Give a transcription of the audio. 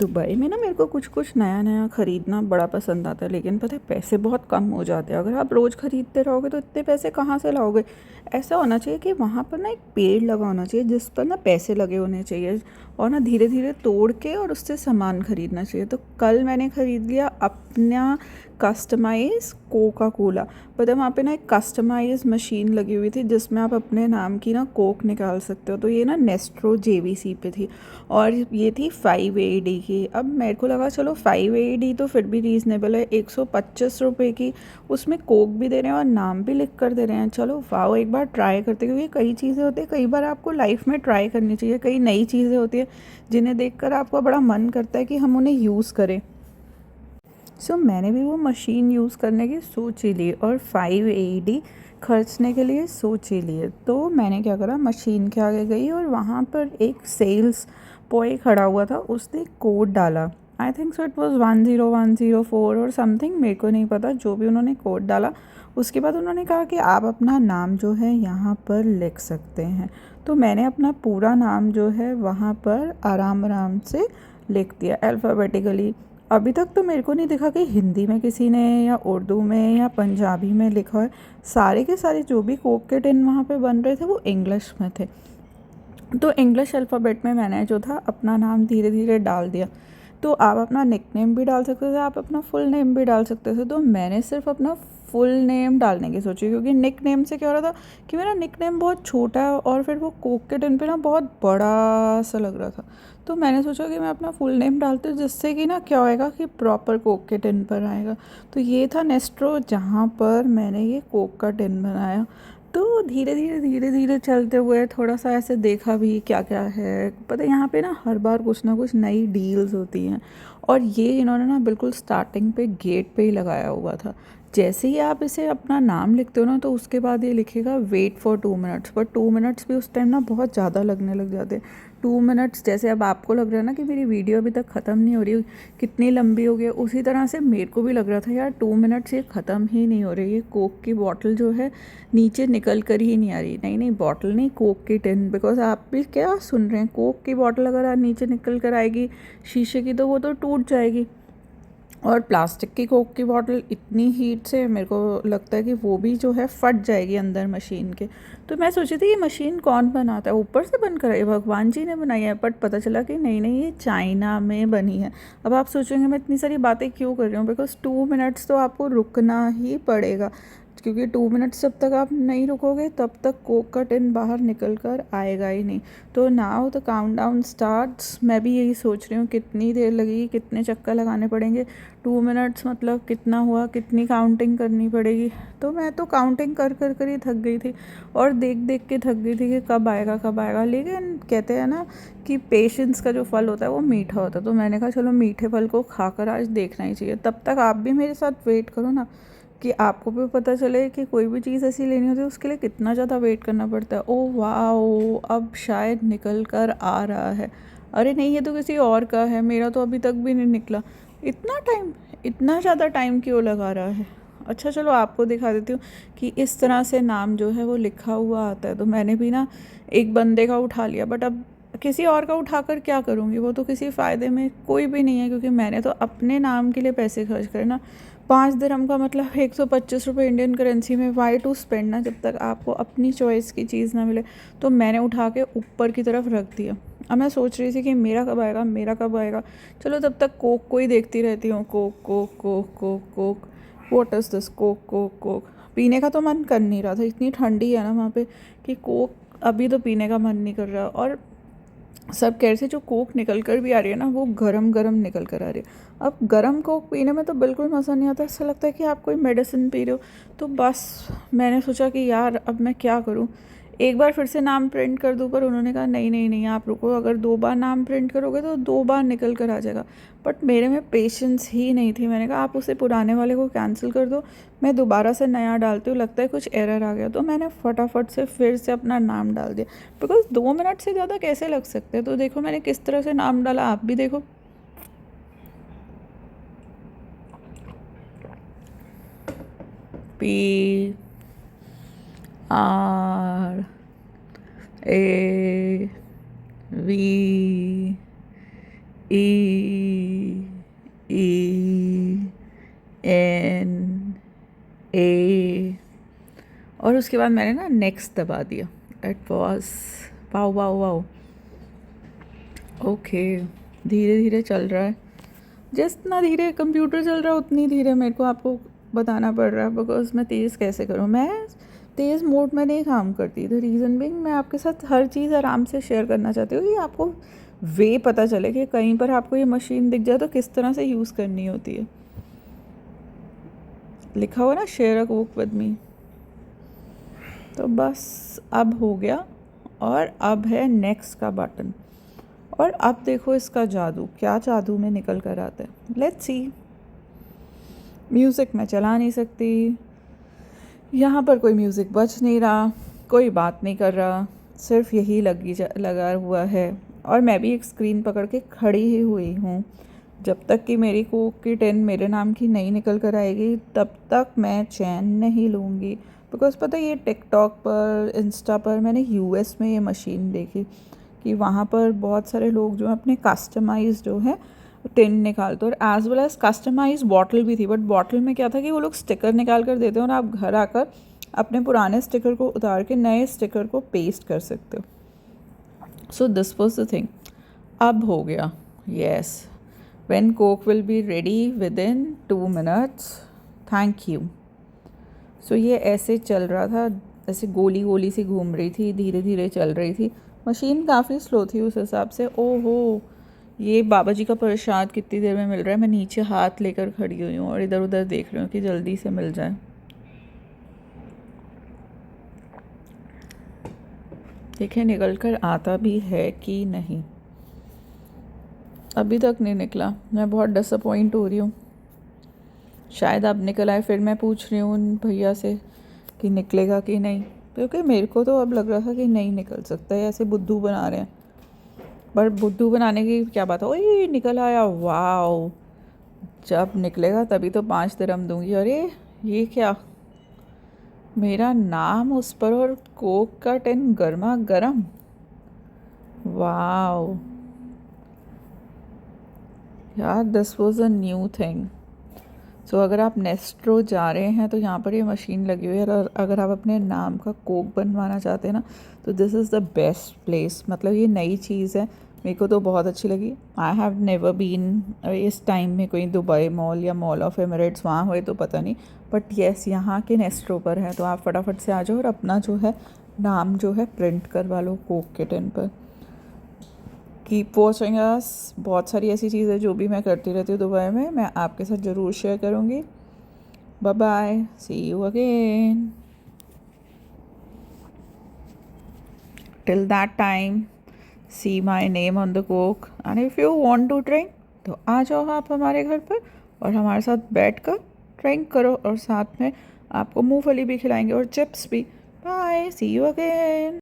Dubai में ना मेरे को कुछ कुछ नया नया ख़रीदना बड़ा पसंद आता है, लेकिन पता है पैसे बहुत कम हो जाते हैं। अगर आप रोज़ ख़रीदते रहोगे तो इतने पैसे कहाँ से लाओगे। ऐसा होना चाहिए कि वहाँ पर ना एक पेड़ लगा होना चाहिए जिस पर ना पैसे लगे होने चाहिए, और ना धीरे धीरे तोड़ के और उससे सामान ख़रीदना चाहिए। तो कल मैंने ख़रीद लिया अपना कस्टमाइज़ कोका कोला। पता है वहाँ पे ना एक कस्टमाइज़ मशीन लगी हुई थी जिसमें आप अपने नाम की ना कोक निकाल सकते हो। तो ये ना नेस्ट्रो जेवीसी पे थी और ये थी 5 AD की। अब मेरे को लगा चलो 5 AD तो फिर भी रीज़नेबल है, 125 रुपये की उसमें कोक भी दे रहे हैं और नाम भी लिख कर दे रहे हैं। चलो वाओ, एक बार ट्राई करते, क्योंकि कई चीज़ें होती है, कई बार आपको लाइफ में ट्राई करनी चाहिए। कई नई चीज़ें होती है जिन्हें देखकर आपका बड़ा मन करता है कि हम उन्हें यूज़ करें। मैंने भी वो मशीन यूज़ करने की सोच ही ली और 5 AD खर्चने के लिए सोच ही लिए। तो मैंने क्या करा, मशीन के आगे गई और वहाँ पर एक सेल्स बॉय खड़ा हुआ था। उसने कोड डाला, I think so it was 10104 और समथिंग, मेरे को नहीं पता। जो भी उन्होंने कोड डाला, उसके बाद उन्होंने कहा कि आप अपना नाम जो है यहाँ पर लिख सकते हैं। तो मैंने अपना पूरा नाम जो है वहाँ पर आराम आराम से लिख दिया अल्फ़ाबेटिकली। अभी तक तो मेरे को नहीं दिखा कि हिंदी में किसी ने या उर्दू में या पंजाबी में लिखा है। सारे के सारे जो भी कोक के टिन वहाँ पे बन रहे थे वो इंग्लिश में थे। तो इंग्लिश अल्फ़ाबेट में मैंने जो था अपना नाम धीरे धीरे डाल दिया। तो आप अपना निकनेम भी डाल सकते थे, आप अपना फुल नेम भी डाल सकते थे। तो मैंने सिर्फ अपना फुल नेम डालने की सोची, क्योंकि निक नेम से क्या हो रहा था कि मेरा निक नेम बहुत छोटा है और फिर वो कोक के टिन पे ना बहुत बड़ा सा लग रहा था। तो मैंने सोचा कि मैं अपना फुल नेम डालती हूँ, जिससे कि ना क्या होएगा कि प्रॉपर कोक के टिन पर आएगा। तो ये था नेस्ट्रो जहाँ पर मैंने ये कोक का टिन बनाया। तो धीरे धीरे चलते हुए थोड़ा सा ऐसे देखा भी क्या क्या है। पता है यहाँ पे ना हर बार कुछ ना कुछ नई डील्स होती हैं, और ये इन्होंने ना बिल्कुल स्टार्टिंग पे गेट पे ही लगाया हुआ था। जैसे ही आप इसे अपना नाम लिखते हो ना, तो उसके बाद ये लिखेगा wait for 2 minutes. But 2 minutes भी उस टाइम ना बहुत ज़्यादा लगने लग जाते हैं। 2 मिनट्स जैसे अब आपको लग रहा है ना कि मेरी वीडियो अभी तक ख़त्म नहीं हो रही, कितनी लंबी हो गई, उसी तरह से मेरे को भी लग रहा था यार 2 मिनट्स ये ख़त्म ही नहीं हो रही। ये कोक की बॉटल जो है नीचे निकल कर ही नहीं आ रही। नहीं नहीं, बॉटल नहीं, कोक की टिन। बिकॉज आप भी क्या सुन रहे हैं, कोक की बॉटल अगर नीचे निकल कर आएगी शीशे की तो वो तो टूट जाएगी। और प्लास्टिक की कोक की बॉटल इतनी हीट से मेरे को लगता है कि वो भी जो है फट जाएगी अंदर मशीन के। तो मैं सोची थी ये मशीन कौन बनाता है, ऊपर से बनकर ये भगवान जी ने बनाई है। बट पता चला कि नहीं नहीं, ये चाइना में बनी है। अब आप सोचेंगे मैं इतनी सारी बातें क्यों कर रही हूँ, बिकॉज 2 मिनट्स तो आपको रुकना ही पड़ेगा, क्योंकि 2 मिनट्स जब तक आप नहीं रुकोगे तब तक कोक का टिन बाहर निकल कर आएगा ही नहीं। तो नाउ द काउंटडाउन स्टार्ट्स। मैं भी यही सोच रही हूँ कितनी देर लगेगी, कितने चक्कर लगाने पड़ेंगे। 2 मिनट्स मतलब कितना हुआ, कितनी काउंटिंग करनी पड़ेगी। तो मैं तो काउंटिंग कर कर कर ही थक गई थी, और देख देख के थक गई थी कि कब आएगा कब आएगा। लेकिन कहते हैं ना कि पेशेंस का जो फल होता है वो मीठा होता है। तो मैंने कहा चलो मीठे फल को खाकर आज देखना ही चाहिए। तब तक आप भी मेरे साथ वेट करो ना, कि आपको भी पता चले कि कोई भी चीज़ ऐसी लेनी होती है उसके लिए कितना ज़्यादा वेट करना पड़ता है। ओ वाओ, अब शायद निकल कर आ रहा है। अरे नहीं, ये तो किसी और का है, मेरा तो अभी तक भी नहीं निकला। इतना टाइम, इतना ज़्यादा टाइम क्यों लगा रहा है। अच्छा चलो आपको दिखा देती हूँ कि इस तरह से नाम जो है वो लिखा हुआ आता है। तो मैंने भी ना एक बंदे का उठा लिया, बट अब किसी और का उठाकर क्या करूँगी, वो तो किसी फ़ायदे में कोई भी नहीं है, क्योंकि मैंने तो अपने नाम के लिए पैसे खर्च करे ना। 5 दिरहम का मतलब 125 रुपये इंडियन करेंसी में। वाई टू स्पेंड ना, जब तक आपको अपनी चॉइस की चीज़ ना मिले। तो मैंने उठा के ऊपर की तरफ रख दिया। अब मैं सोच रही थी कि मेरा कब आएगा, मेरा कब आएगा। चलो तब तक कोक को ही देखती रहती हूँ। Coke Coke Coke Coke Coke, what is this, Coke Coke Coke. पीने का तो मन कर नहीं रहा था, इतनी ठंडी है ना वहाँ पे कि कोक अभी तो पीने का मन नहीं कर रहा। और सब कह रहे थे जो कोक निकल कर भी आ रही है ना वो गरम गरम निकल कर आ रही है। अब गरम कोक पीने में तो बिल्कुल मज़ा नहीं आता, ऐसा लगता है कि आप कोई मेडिसिन पी रहे हो। तो बस मैंने सोचा कि यार अब मैं क्या करूं, एक बार फिर से नाम प्रिंट कर दूं। पर उन्होंने कहा नहीं नहीं नहीं, आप रुको, अगर 2 बार नाम प्रिंट करोगे तो 2 बार निकल कर आ जाएगा। बट मेरे में पेशेंस ही नहीं थी। मैंने कहा आप उसे पुराने वाले को कैंसिल कर दो, मैं दोबारा से नया डालती हूँ, लगता है कुछ एरर आ गया। तो मैंने फटाफट से फिर से अपना नाम डाल दिया, बिकॉज 2 मिनट से ज़्यादा कैसे लग सकते हैं। तो देखो मैंने किस तरह से नाम डाला, आप भी देखो। PRAVE ई एन ए, और उसके बाद मैंने ना नेक्स्ट दबा दिया. It was wow wow wow. Okay, धीरे धीरे चल रहा है. जितना धीरे कंप्यूटर चल रहा है उतनी धीरे मेरे को आपको बताना पड़ रहा है, बिकॉज मैं तेज़ कैसे करूँ. मैं तेज़ मोड में नहीं काम करती. द रीज़न बिंग मैं आपके साथ हर चीज़ आराम से शेयर करना चाहती हूँ कि आपको वे पता चले कि कहीं पर आपको ये मशीन दिख जाए तो किस तरह से यूज़ करनी होती है. लिखा हुआ ना share a cook with me. तो बस अब हो गया, और अब है नेक्स्ट का बटन. और अब देखो इसका जादू, क्या जादू में निकल कर आता है. Let's see. म्यूज़िक मैं चला नहीं सकती, यहाँ पर कोई म्यूज़िक बज नहीं रहा, कोई बात नहीं कर रहा, सिर्फ यही लगा हुआ है. और मैं भी एक स्क्रीन पकड़ के खड़ी ही हुई हूँ. जब तक कि मेरी कोक की टिन मेरे नाम की नहीं निकल कर आएगी तब तक मैं चैन नहीं लूँगी. बिकॉज़ पता है ये टिकटॉक पर, इंस्टा पर मैंने यूएस में ये मशीन देखी कि वहाँ पर बहुत सारे लोग जो हैं अपने कस्टमाइज़ जो है टिन निकालते, और as well as customise bottle भी थी. बट बॉटल में क्या था कि वो लोग स्टिकर निकाल कर देते हैं और आप घर आकर अपने पुराने स्टिकर को उतार के नए स्टिकर को पेस्ट कर सकते हो. So this was the thing. अब हो गया. Yes, when Coke will be ready within 2 minutes. Thank you. So ये ऐसे चल रहा था, ऐसे गोली गोली सी घूम रही थी, धीरे धीरे चल रही थी. मशीन काफ़ी स्लो थी उस हिसाब से. ओहो, ये बाबा जी का प्रसाद कितनी देर में मिल रहा है. मैं नीचे हाथ लेकर खड़ी हुई हूँ और इधर उधर देख रही हूँ कि जल्दी से मिल जाए. देखें निकल कर आता भी है कि नहीं. अभी तक नहीं निकला. मैं बहुत डिसअपॉइंट हो रही हूँ. शायद अब निकल आए. फिर मैं पूछ रही हूँ उन भैया से कि निकलेगा कि नहीं, क्योंकि मेरे को तो अब लग रहा था कि नहीं निकल सकता है. ऐसे बुद्धू बना रहे हैं. पर बुद्धू बनाने की क्या बात है. ओए निकल आया. वाओ, जब निकलेगा तभी तो 5 दिरहम दूंगी. अरे ये क्या, मेरा नाम उस पर और कोक का टिन गर्मा गर्म. वाओ यार, this was a new thing. So अगर आप नेस्ट्रो जा रहे हैं तो यहाँ पर ये मशीन लगी हुई है, और अगर आप अपने नाम का कोक बनवाना चाहते हैं ना तो this is the best place. मतलब ये नई चीज़ है, मेरे को तो बहुत अच्छी लगी. आई हैव नेवर बीन इस टाइम में कोई दुबई मॉल या मॉल ऑफ एमिरेट्स वहाँ हुए तो पता नहीं, बट येस यहाँ के नेस्ट्रो पर है. तो आप फटाफट से आ जाओ और अपना जो है नाम जो है प्रिंट करवा लो कोक के टिन पर. Keep watching us. बहुत सारी ऐसी चीज़ें जो भी मैं करती रहती हूँ दुबई में, मैं आपके साथ ज़रूर शेयर करूँगी. Bye bye, see you again. Till that time, see my name on the Coke, and if you want to drink तो आ जाओ आप हमारे घर पर और हमारे साथ बैठ कर ड्रिंक करो, और साथ में आपको मूंगफली भी खिलाएंगे और चिप्स भी. Bye, see you again.